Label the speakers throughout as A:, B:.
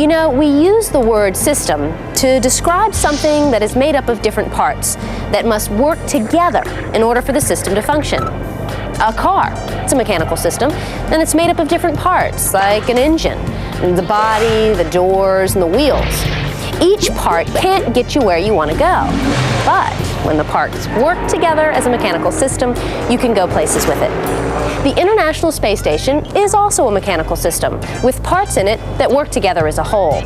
A: You know, we use the word system to describe something that is made up of different parts that must work together in order for the system to function. A car, it's a mechanical system, and it's made up of different parts, like an engine, the body, the doors, and the wheels. Each part can't get you where you want to go, but when the parts work together as a mechanical system, you can go places with it. The International Space Station is also a mechanical system, with parts in it that work together as a whole.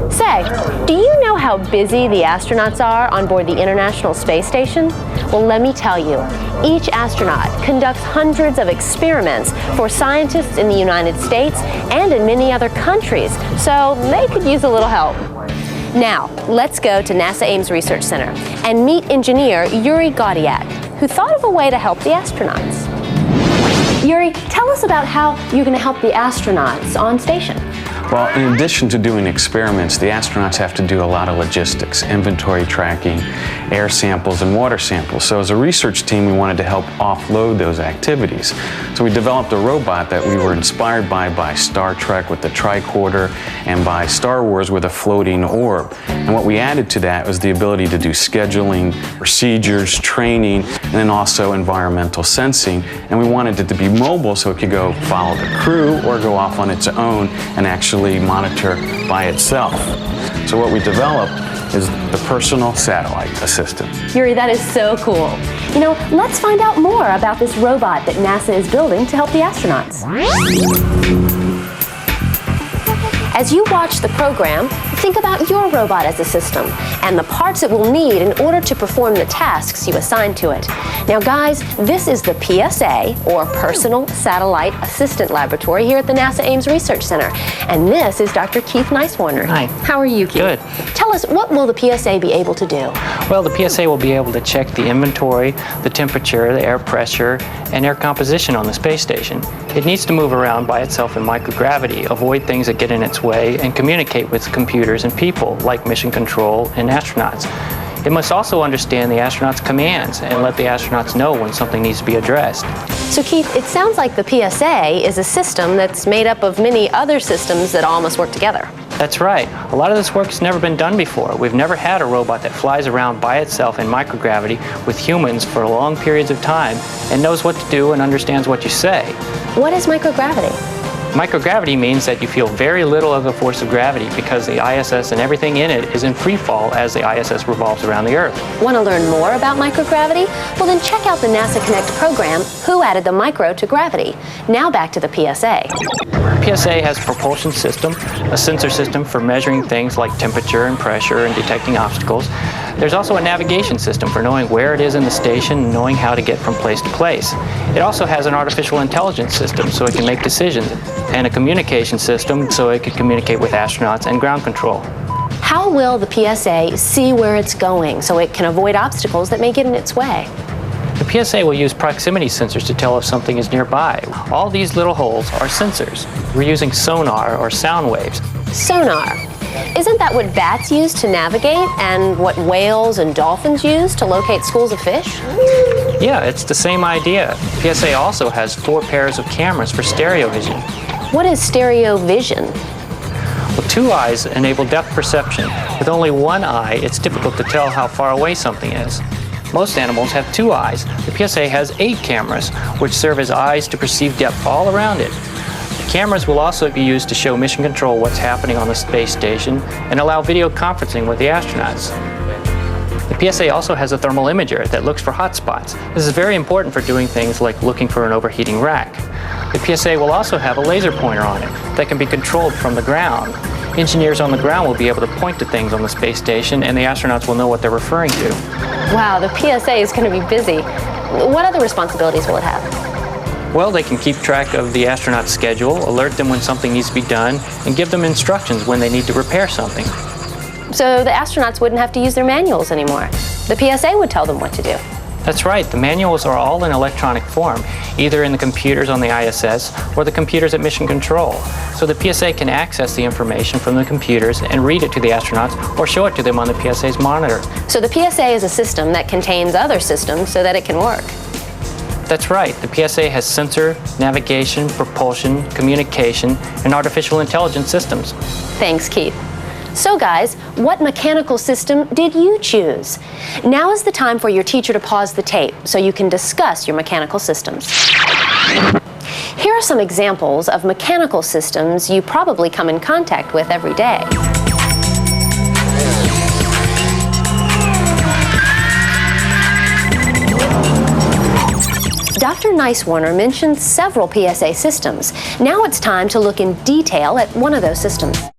A: Say, do you know how busy the astronauts are on board the International Space Station? Well, let me tell you, each astronaut conducts hundreds of experiments for scientists in the United States and in many other countries, so they could use a little help. Now, let's go to NASA Ames Research Center and meet engineer Yuri Gaudiak, who thought of a way to help the astronauts. Yuri, tell us about how you're going to help the astronauts on station.
B: Well, in addition to doing experiments, the astronauts have to do a lot of logistics, inventory tracking, air samples, and water samples. So as a research team, we wanted to help offload those activities. So we developed a robot that we were inspired by Star Trek with the tricorder and by Star Wars with a floating orb. And what we added to that was the ability to do scheduling, procedures, training, and then also environmental sensing. And we wanted it to be mobile so it could go follow the crew or go off on its own and actually monitor by itself. So what we developed is the personal satellite assistant.
A: Yuri, that is so cool. You know, let's find out more about this robot that NASA is building to help the astronauts. As you watch the program, think about your robot as a system and the parts it will need in order to perform the tasks you assign to it. Now guys, this is the PSA, or Personal Satellite Assistant Laboratory here at the NASA Ames Research Center. And this is Dr. Keith Nicewarner.
C: Hi.
A: How are you, Keith?
C: Good.
A: Tell us, what will the PSA be able to do?
C: Well, the PSA will be able to check the inventory, the temperature, the air pressure, and air composition on the space station. It needs to move around by itself in microgravity, avoid things that get in its way, and communicate with computers and people, like mission control and astronauts. It must also understand the astronauts' commands and let the astronauts know when something needs to be addressed.
A: So Keith, it sounds like the PSA is a system that's made up of many other systems that all must work together.
C: That's right. A lot of this work has never been done before. We've never had a robot that flies around by itself in microgravity with humans for long periods of time and knows what to do and understands what you say.
A: What is microgravity?
C: Microgravity means that you feel very little of the force of gravity because the ISS and everything in it is in free fall as the ISS revolves around the Earth.
A: Want to learn more about microgravity? Well, then check out the NASA Connect program, Who Added the Micro to Gravity? Now back to the PSA.
C: PSA has a propulsion system, a sensor system for measuring things like temperature and pressure and detecting obstacles. There's also a navigation system for knowing where it is in the station and knowing how to get from place to place. It also has an artificial intelligence system so it can make decisions, and a communication system so it can communicate with astronauts and ground control.
A: How will the PSA see where it's going so it can avoid obstacles that may get in its way?
C: The PSA will use proximity sensors to tell if something is nearby. All these little holes are sensors. We're using sonar or sound waves.
A: Sonar. Isn't that what bats use to navigate and what whales and dolphins use to locate schools of fish?
C: Yeah, it's the same idea. PSA also has 4 pairs of cameras for stereo vision.
A: What is stereo vision?
C: Well, 2 eyes enable depth perception. With only 1 eye, it's difficult to tell how far away something is. Most animals have 2 eyes. The PSA has 8 cameras, which serve as eyes to perceive depth all around it. The cameras will also be used to show mission control what's happening on the space station and allow video conferencing with the astronauts. The PSA also has a thermal imager that looks for hot spots. This is very important for doing things like looking for an overheating rack. The PSA will also have a laser pointer on it that can be controlled from the ground. Engineers on the ground will be able to point to things on the space station and the astronauts will know what they're referring to.
A: Wow, the PSA is going to be busy. What other responsibilities will it have?
C: Well, they can keep track of the astronauts' schedule, alert them when something needs to be done, and give them instructions when they need to repair something.
A: So the astronauts wouldn't have to use their manuals anymore. The PSA would tell them what to do.
C: That's right. The manuals are all in electronic form, either in the computers on the ISS or the computers at Mission Control. So the PSA can access the information from the computers and read it to the astronauts or show it to them on the PSA's monitor.
A: So the PSA is a system that contains other systems so that it can work.
C: That's right. The PSA has sensor, navigation, propulsion, communication, and artificial intelligence systems.
A: Thanks, Keith. So guys, what mechanical system did you choose? Now is the time for your teacher to pause the tape so you can discuss your mechanical systems. Here are some examples of mechanical systems you probably come in contact with every day. Dr. Nicewarner mentioned several PSA systems. Now it's time to look in detail at one of those systems.